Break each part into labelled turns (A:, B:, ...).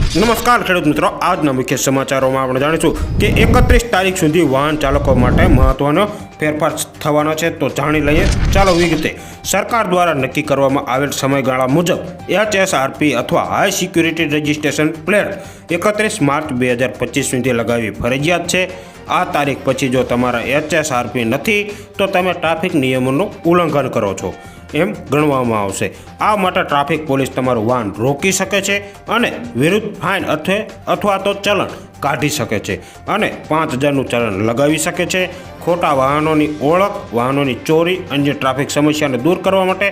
A: નમસ્કાર ખેડૂત મિત્રો, આજના મુખ્ય સમાચારોમાં આપણે જાણીશું કે 31 તારીખ સુધી વાહન ચાલકો માટે મહત્વનો ફેરફાર થવાનો છે. તો જાણી લઈએ ચાલો વિગતે. સરકાર દ્વારા નક્કી કરવામાં આવેલ સમયગાળા મુજબ HSRP અથવા high security registration plate 31 March 2025 સુધી લગાવવી ફરજિયાત છે. આ તારીખ પછી જો તમારા HSRP નથી તો તમે ટ્રાફિક નિયમોનું ઉલ્લંઘન કરો છો એમ ગણવામાં આવશે. આ માટે ટ્રાફિક પોલીસ તમારું વાહન રોકી શકે છે અને વિરુદ્ધ ફાઇન અથવા તો ચલણ કાઢી શકે છે અને 5,000નું ચલણ લગાવી શકે છે. ખોટા વાહનોની ઓળખ, વાહનોની ચોરી, અન્ય ટ્રાફિક સમસ્યાને દૂર કરવા માટે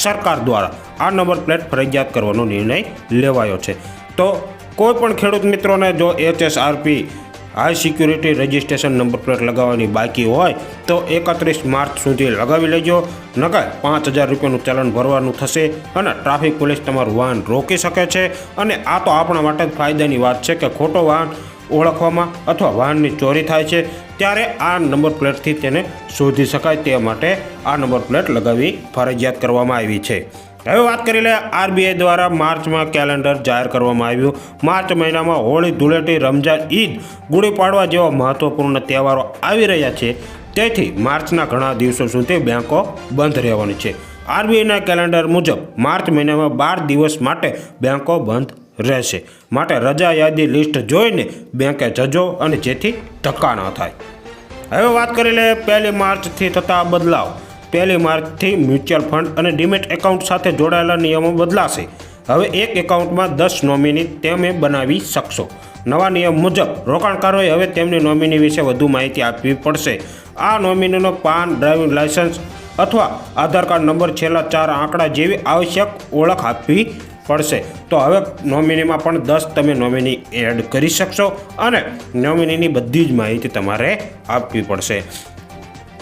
A: સરકાર દ્વારા આ નંબર પ્લેટ ફરજિયાત કરવાનો નિર્ણય લેવાયો છે. તો કોઈ પણ ખેડૂત મિત્રોને જો HSRP high security registration number plate લગાવવાની બાકી હોય તો 31 માર્ચ સુધી લગાવી લેજો. નકર 5,000 રૂપિયાનું ચલણ ભરવાનું થશે અને ટ્રાફિક પોલીસ તમારું વાહન રોકી શકે છે. અને આ તો આપણા માટે જ ફાયદાની વાત છે કે ખોટો વાહન ઓળખવામાં અથવા વાહનની ચોરી થાય છે ત્યારે આ નંબર પ્લેટથી તેને શોધી શકાય તે માટે આ નંબર પ્લેટ લગાવવી ફરજિયાત કરવામાં આવી છે. હવે વાત કરી લે RBI દ્વારા માર્ચમાં કેલેન્ડર જાહેર કરવામાં આવ્યું. માર્ચ મહિનામાં હોળી, ધૂળેટી, રમઝાન, ઈદ, ગુડી પાડવા જેવા મહત્વપૂર્ણ તહેવારો આવી રહ્યા છે. તેથી માર્ચના ઘણા દિવસો સુધી બેંકો બંધ રહેવાની છે. RBIના કેલેન્ડર મુજબ માર્ચ મહિનામાં 12 દિવસ માટે બેંકો બંધ રહેશે. માટે રજા યાદી લિસ્ટ જોઈને બેંકે જજો અને જેથી ધક્કા ન થાય. હવે વાત કરી લે 1 માર્ચથી થતા બદલાવ. 1 માર્ચથી મ્યુચ્યુઅલ ફંડ અને ડીમેટ એકાઉન્ટ સાથે જોડાયેલા નિયમો બદલાશે. હવે એક એકાઉન્ટમાં 10 નોમિની તમે બનાવી શકશો. નવા નિયમ મુજબ રોકાણકારોએ હવે તેમની નોમિની વિશે વધુ માહિતી આપવી પડશે. આ નોમિનીનો પાન, ડ્રાઇવિંગ લાયસન્સ અથવા આધાર કાર્ડ નંબર, છેલ્લા 4 આંકડા જેવી આવશ્યક ઓળખ આપવી પડશે. તો હવે નોમિનીમાં પણ 10 તમે નોમિની એડ કરી શકશો અને નોમિનીની બધી જ માહિતી તમારે આપવી પડશે.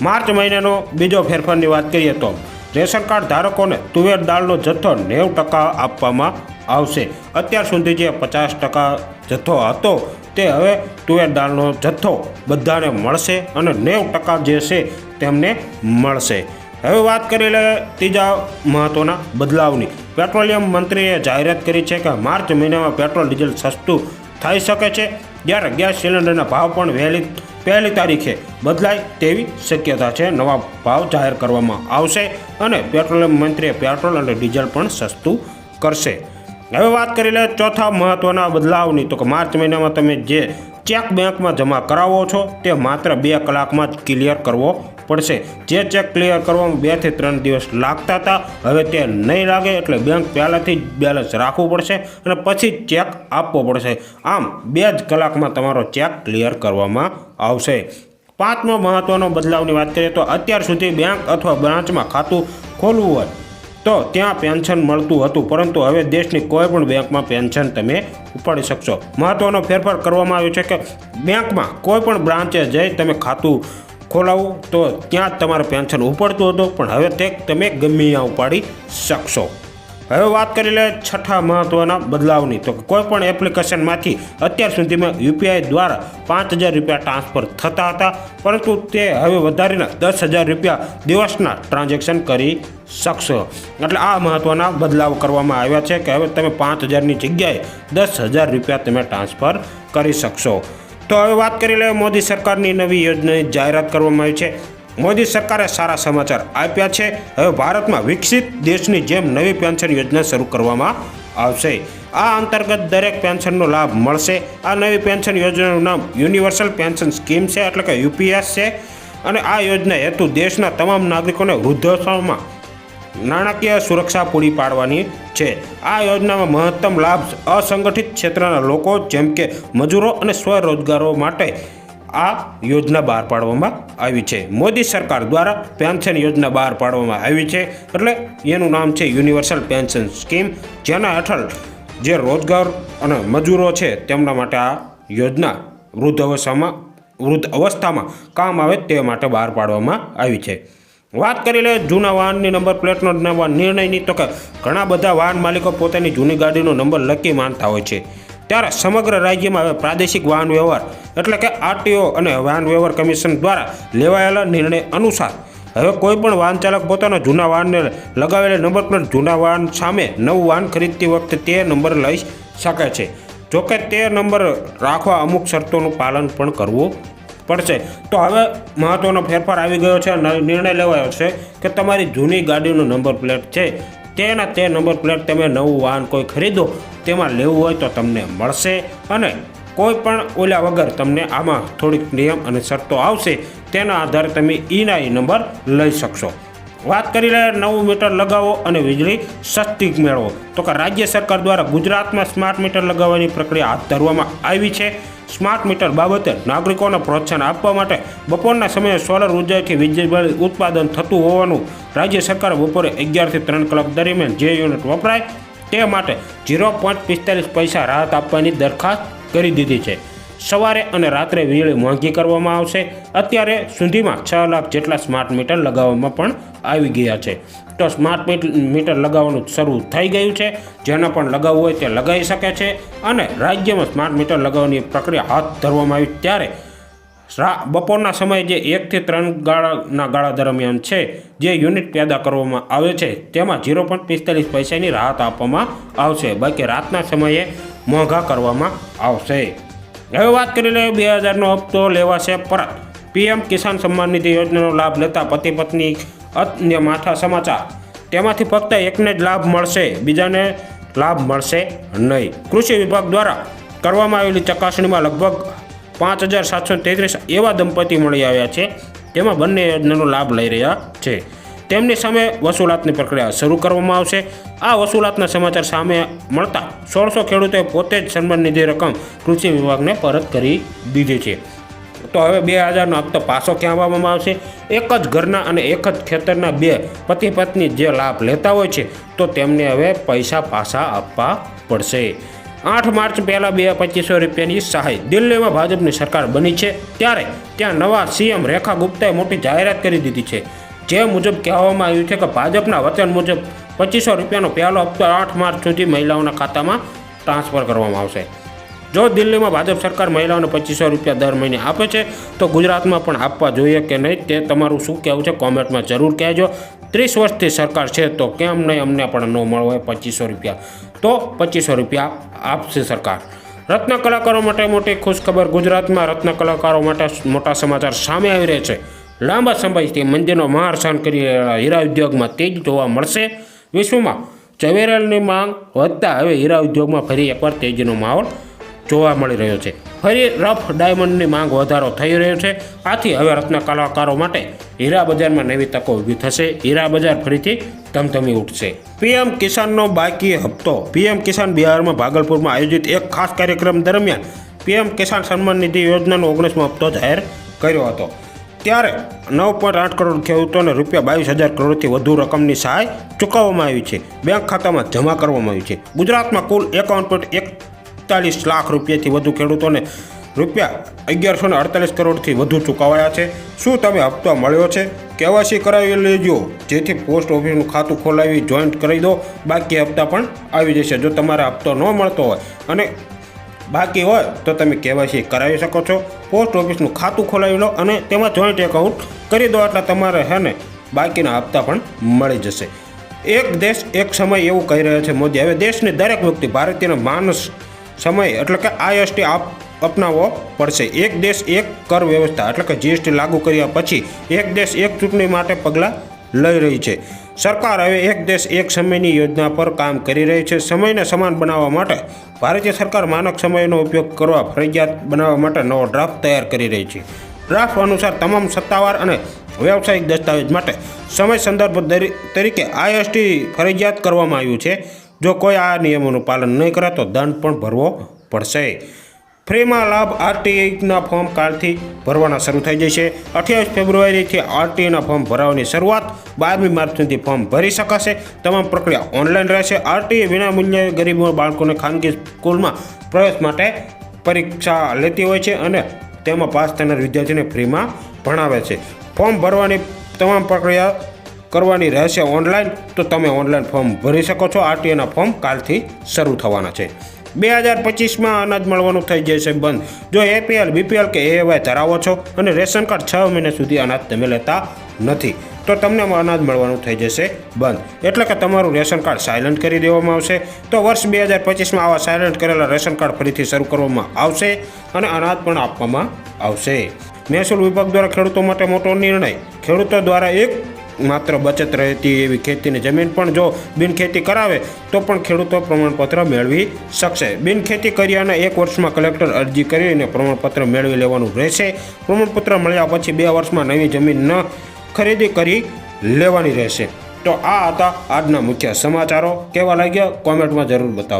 A: માર્ચ મહિનાનો બીજો ફેરફારની વાત કરીએ તો રેશન કાર્ડ ધારકોને તુવેર દાળનો જથ્થો 90% આપવામાં આવશે. અત્યાર સુધી જે 50% જથ્થો હતો તે હવે તુવેર દાળનો જથ્થો બધાને મળશે અને 90% જે છે તેમને મળશે. હવે વાત કરી લે ત્રીજા મહત્ત્વના બદલાવની. પેટ્રોલિયમ મંત્રીએ જાહેરાત કરી છે કે માર્ચ મહિનામાં પેટ્રોલ ડીઝલ સસ્તું થઈ શકે છે, જ્યારે ગેસ સિલિન્ડરના ભાવ પણ પહેલી તારીખે બદલાય તેવી શક્યતા છે. નવા ભાવ જાહેર કરવામાં આવશે અને પેટ્રોલિયમ મંત્રીએ પેટ્રોલ અને ડીઝલ પણ સસ્તું કરશે. હવે વાત કરી લે ચોથા મહત્ત્વના બદલાવની. તો કે માર્ચ મહિનામાં તમે જે ચેક બેંકમાં જમા કરાવો છો તે માત્ર 2 કલાકમાં જ ક્લિયર કરવો પડશે. જે ચેક ક્લિયર કરવામાં 2 થી 3 દિવસ લાગતા હતા હવે તે નહીં લાગે. એટલે બેંક પહેલાંથી જ બેલેન્સ રાખવું પડશે અને પછી ચેક આપવો પડશે. આમ 2 જ કલાકમાં તમારો ચેક ક્લિયર કરવામાં આવશે. 5મો મહત્ત્વનો બદલાવની વાત કરીએ તો અત્યાર સુધી બેંક અથવા બ્રાન્ચમાં ખાતું ખોલવું હોય તો ત્યાં પેન્શન મળતું હતું, પરંતુ હવે દેશની કોઈ પણ બેંકમાં પેન્શન તમે ઉપાડી શકશો. મહત્ત્વનો ફેરફાર કરવામાં આવ્યો છે કે બેંકમાં કોઈ પણ બ્રાન્ચે જઈ તમે ખાતું ખોલાવવું તો ત્યાં જ તમારે પેન્શન ઉપાડતું હતું, પણ હવે તે તમે ગમે ત્યાં ઉપાડી શકશો. હવે વાત કરી લે છઠ્ઠા મહત્ત્વના બદલાવની. તો કોઈ પણ એપ્લિકેશનમાંથી અત્યાર સુધીમાં UPI દ્વારા 5,000 રૂપિયા ટ્રાન્સફર થતા હતા, પરંતુ તે હવે વધારીને 10,000 રૂપિયા દિવસના ટ્રાન્ઝેક્શન કરી શકશો. એટલે આ મહત્ત્વના બદલાવ કરવામાં આવ્યા છે કે હવે તમે 5,000ની જગ્યાએ 10,000 રૂપિયા તમે ટ્રાન્સફર કરી શકશો. તો હવે વાત કરી લે મોદી સરકારની નવી યોજનાની જાહેરાત કરવામાં આવી છે. મોદી સરકારે સારા સમાચાર આપ્યા છે. હવે ભારતમાં વિકસિત દેશની જેમ નવી પેન્શન યોજના શરૂ કરવામાં આવશે. આ અંતર્ગત દરેક પેન્શનનો લાભ મળશે. આ નવી પેન્શન યોજનાનું નામ યુનિવર્સલ પેન્શન સ્કીમ છે, એટલે કે UPS છે. અને આ યોજના હેતુ દેશના તમામ નાગરિકોને વૃદ્ધાવસ્થામાં નાણાકીય સુરક્ષા પૂરી પાડવાની છે. આ યોજનામાં મહત્તમ લાભ અસંગઠિત ક્ષેત્રના લોકો જેમ કે મજૂરો અને સ્વરોજગારો માટે આ યોજના બહાર પાડવામાં આવી છે. મોદી સરકાર દ્વારા પેન્શન યોજના બહાર પાડવામાં આવી છે, એટલે એનું નામ છે યુનિવર્સલ પેન્શન સ્કીમ, જેના હેઠળ જે રોજગાર અને મજૂરો છે તેમના માટે આ યોજના વૃદ્ધ અવસ્થામાં કામ આવે તે માટે બહાર પાડવામાં આવી છે. વાત કરી લે જૂના વાહનની નંબર પ્લેટનો નવા નિર્ણયની. તો કે ઘણા બધા વાહન માલિકો પોતાની જૂની ગાડીનો નંબર લકી માનતા હોય છે, ત્યારે સમગ્ર રાજ્યમાં હવે પ્રાદેશિક વાહન વ્યવહાર એટલે કે RTO અને વાહન વ્યવહાર કમિશન દ્વારા લેવાયેલા નિર્ણય અનુસાર હવે કોઈ પણ વાહન ચાલક પોતાના જૂના વાહનને લગાવેલા નંબર પ્લેટ જૂના વાહન સામે નવું વાહન ખરીદતી વખતે તે નંબર લઈ શકે છે. જોકે તે નંબર રાખવા અમુક શરતોનું પાલન પણ કરવું પડશે. તો હવે મહત્વનો ફેરફાર આવી ગયો છે. નિર્ણય લેવાયો છે કે તમારી જૂની ગાડીનો નંબર પ્લેટ છે તે નંબર પ્લેટ તમે નવું વાહન કોઈ ખરીદો તેમાં લેવું હોય તો તમને મળશે અને કોઈ પણ ઓલા વગર તમને આમાં થોડીક નિયમ અને શરતો આવશે. તેના આધારે તમે ઈના નંબર લઈ શકશો. વાત કરી રહ્યા નવું મીટર લગાવો અને વીજળી સસ્તી મેળવો. તો કે રાજ્ય સરકાર દ્વારા ગુજરાતમાં સ્માર્ટ મીટર લગાવવાની પ્રક્રિયા હાથ ધરવામાં આવી છે. સ્માર્ટ મીટર બાબતે નાગરિકોને પ્રોત્સાહન આપવા માટે બપોરના સમયે સોલર ઉર્જાથી વીજળી ઉત્પાદન થતું હોવાનું રાજ્ય સરકારે બપોરે 11 થી 3 કલાક દરમિયાન જે યુનિટ વપરાય તે માટે 0.45 પૈસા રાહત આપવાની દરખાસ્ત કરી દીધી છે. સવારે અને રાત્રે વીજળી મોંઘી કરવામાં આવશે. અત્યારે સુધીમાં 6 લાખ જેટલા સ્માર્ટ મીટર લગાવવામાં પણ આવી ગયા છે. તો સ્માર્ટ મીટર લગાવવાનું શરૂ થઈ ગયું છે. જેને પણ લગાવવું હોય તે લગાવી શકે છે અને રાજ્યમાં સ્માર્ટ મીટર લગાવવાની પ્રક્રિયા હાથ ધરવામાં આવી ત્યારે બપોરના સમયે જે 1 થી 3 ગાળા દરમિયાન છે જે યુનિટ પેદા કરવામાં આવે છે તેમાં 0.45 પૈસાની રાહત આપવામાં આવશે. બાકી રાતના સમયે મોંઘા કરવામાં આવશે. હવે વાત કરી લઈએ 2000નો હપ્તો લેવાશે પરત. પીએમ કિસાન સન્માન નિધિ યોજનાનો લાભ લેતા પતિ પત્ની અન્ય માઠા સમાચાર. તેમાંથી ફક્ત એકને જ લાભ મળશે, બીજાને લાભ મળશે નહીં. કૃષિ વિભાગ દ્વારા કરવામાં આવેલી ચકાસણીમાં લગભગ 5733 એવા દંપતી મળી આવ્યા છે જેમાં બંને યોજનાનો લાભ લઈ રહ્યા છે. તેમની સામે વસૂલાતની પ્રક્રિયા શરૂ કરવામાં આવશે. આ વસૂલાતના સમાચાર સામે મળતા 1600 ખેડૂતોએ પોતે જ સન્માન નિધિ રકમ કૃષિ વિભાગને પરત કરી દીધી છે. તો હવે 2000નો હપ્તો પાછો ક્યાં આપવામાં આવશે? એક જ ઘરના અને એક જ ખેતરના બે પતિ પત્ની જે લાભ લેતા હોય છે તો તેમને હવે પૈસા પાછા આપવા પડશે. 8 માર્ચ પહેલાં 2500 રૂપિયાની સહાય. દિલ્હીમાં ભાજપની સરકાર બની છે ત્યારે ત્યાં નવા સીએમ રેખા ગુપ્તાએ મોટી જાહેરાત કરી દીધી છે. જે મુજબ કહેવામાં આવ્યું છે કે ભાજપના વચન મુજબ 2500 રૂપિયાનો પહેલો હપ્તો 8 માર્ચ સુધી મહિલાઓના ખાતામાં ટ્રાન્સફર કરવામાં આવશે. જો દિલ્હીમાં ભાજપ સરકાર મહિલાઓને 2500 રૂપિયા દર મહિને આપે છે તો ગુજરાતમાં પણ આપવા જોઈએ કે નહીં તે તમારું શું કહેવું છે કોમેન્ટમાં જરૂર કહેજો. 30 વર્ષથી સરકાર છે તો કેમ નહીં અમને પણ ન મળે 2500 રૂપિયા? તો 2500 રૂપિયા આપશે સરકાર. રત્ન કલાકારો માટે મોટી ખુશખબર. ગુજરાતમાં રત્ન કલાકારો માટે મોટા સમાચાર સામે આવી રહ્યા છે. લાંબા સમયથી મંદિરનો મહારસાન કરી રહેલા હીરા ઉદ્યોગમાં તેજ જોવા મળશે. વિશ્વમાં ઝવેરાતની માંગ વધતા હવે હીરા ઉદ્યોગમાં ફરી એકવાર તેજીનો માહોલ જોવા મળી રહ્યો છે. ફરી રફ ડાયમંડની માંગ વધારો થઈ રહ્યો છે. આથી હવે રત્ન કલાકારો માટે હીરા બજારમાં નવી તકો ઊભી થશે. હીરા બજાર ફરીથી ધમધમી ઉઠશે. પીએમ કિસાનનો બાકી હપ્તો. પીએમ કિસાન બિહારમાં ભાગલપુરમાં આયોજિત એક ખાસ કાર્યક્રમ દરમિયાન પીએમ કિસાન સન્માન નિધિ યોજનાનો 19મો હપ્તો જાહેર કર્યો હતો. ત્યારે 9.8 કરોડ ખેડૂતોને રૂપિયા 22,000 કરોડથી વધુ રકમની સહાય ચૂકવવામાં આવી છે. બેંક ખાતામાં જમા કરવામાં આવી છે. ગુજરાતમાં કુલ 51.41 લાખ રૂપિયાથી વધુ ખેડૂતોને રૂપિયા 1148 કરોડથી વધુ ચૂકવાયા છે. શું તમે હપ્તો મળ્યો છે? કેવાયસી કરાવી લેજો જેથી પોસ્ટ ઓફિસનું ખાતું ખોલાવી જોઈન્ટ કરી દો. બાકી હપ્તા પણ આવી જશે. જો તમારે હપ્તો ન મળતો હોય અને બાકી હોય તો તમે કેવાયસી કરાવી શકો છો. પોસ્ટ ઓફિસનું ખાતું ખોલાવી લો અને તેમાં જોઈન્ટ એકાઉન્ટ કરી દો એટલે તમારે બાકીના હપ્તા પણ મળી જશે. એક દેશ એક સમય એવું કહી રહ્યા છે મોદી. હવે દેશની દરેક વ્યક્તિ ભારતીયના માનસ સમય એટલે કે આઈએસટી અપનાવવો પડશે. એક દેશ એક કર વ્યવસ્થા એટલે કે જીએસટી લાગુ કર્યા પછી એક દેશ એક ચૂંટણી માટે પગલાં લઈ રહી છે. સરકાર હવે એક દેશ એક સમયની યોજના પર કામ કરી રહી છે. સમયને સમાન બનાવવા માટે ભારતીય સરકાર માનક સમયનો ઉપયોગ કરવા ફરજિયાત બનાવવા માટે નવો ડ્રાફ્ટ તૈયાર કરી રહી છે. ડ્રાફ્ટ અનુસાર તમામ સત્તાવાર અને વ્યવસાયિક દસ્તાવેજ માટે સમય સંદર્ભ તરીકે આઈએસટી ફરજિયાત કરવામાં આવ્યું છે. જો કોઈ આ નિયમોનું પાલન નહીં કરે તો દંડ પણ ભરવો પડશે. ફ્રીમાં લાભ આરટીઆઈના ફોર્મ કાલથી ભરવાના શરૂ થઈ જશે. 28 ફેબ્રુઆરીથી આરટીઆઈના ફોર્મ ભરવાની શરૂઆત. 12મી માર્ચ સુધી ફોર્મ ભરી શકાશે. તમામ પ્રક્રિયા ઓનલાઈન રહેશે. આરટીઆઈ વિનામૂલ્યે ગરીબ બાળકોને ખાનગી સ્કૂલમાં પ્રવેશ માટે પરીક્ષા લેતી હોય છે અને તેમાં પાસ થનાર વિદ્યાર્થીને ફ્રીમાં ભણાવે છે. ફોર્મ ભરવાની તમામ પ્રક્રિયા કરવાની રહેશે ઓનલાઈન. તો તમે ઓનલાઈન ફોર્મ ભરી શકો છો. આરટીઆઈના ફોર્મ કાલથી શરૂ થવાના છે. 2025માં અનાજ મળવાનું થઈ જશે બંધ. જો એપીએલ બીપીએલ કે એવાય ધરાવો છો અને રેશન કાર્ડ 6 મહિના સુધી અનાજ તમે લેતા નથી તો તમને અનાજ મળવાનું થઈ જશે બંધ, એટલે કે તમારું રેશન કાર્ડ સાયલન્ટ કરી દેવામાં આવશે. તો વર્ષ 2025માં આવા સાયલન્ટ કરેલા રેશન કાર્ડ ફરીથી શરૂ કરવામાં આવશે અને અનાજ પણ આપવામાં આવશે. મહેસૂલ વિભાગ દ્વારા ખેડૂતો માટે મોટો નિર્ણય. ખેડૂતો દ્વારા એક માત્ર બચત રહેતી એવી ખેતીની જમીન પણ જો બિનખેતી કરાવે તો પણ ખેડૂતો પ્રમાણપત્ર મેળવી શકશે. બિનખેતી કર્યાના 1 વર્ષમાં કલેક્ટર અરજી કરીને પ્રમાણપત્ર મેળવી લેવાનું રહેશે. પ્રમાણપત્ર મળ્યા પછી 2 વર્ષમાં નવી જમીન ન ખરીદી કરી લેવાની રહેશે. તો આ હતા આજના મુખ્ય સમાચારો. કેવા લાગ્યા કોમેન્ટમાં જરૂર બતાવજો.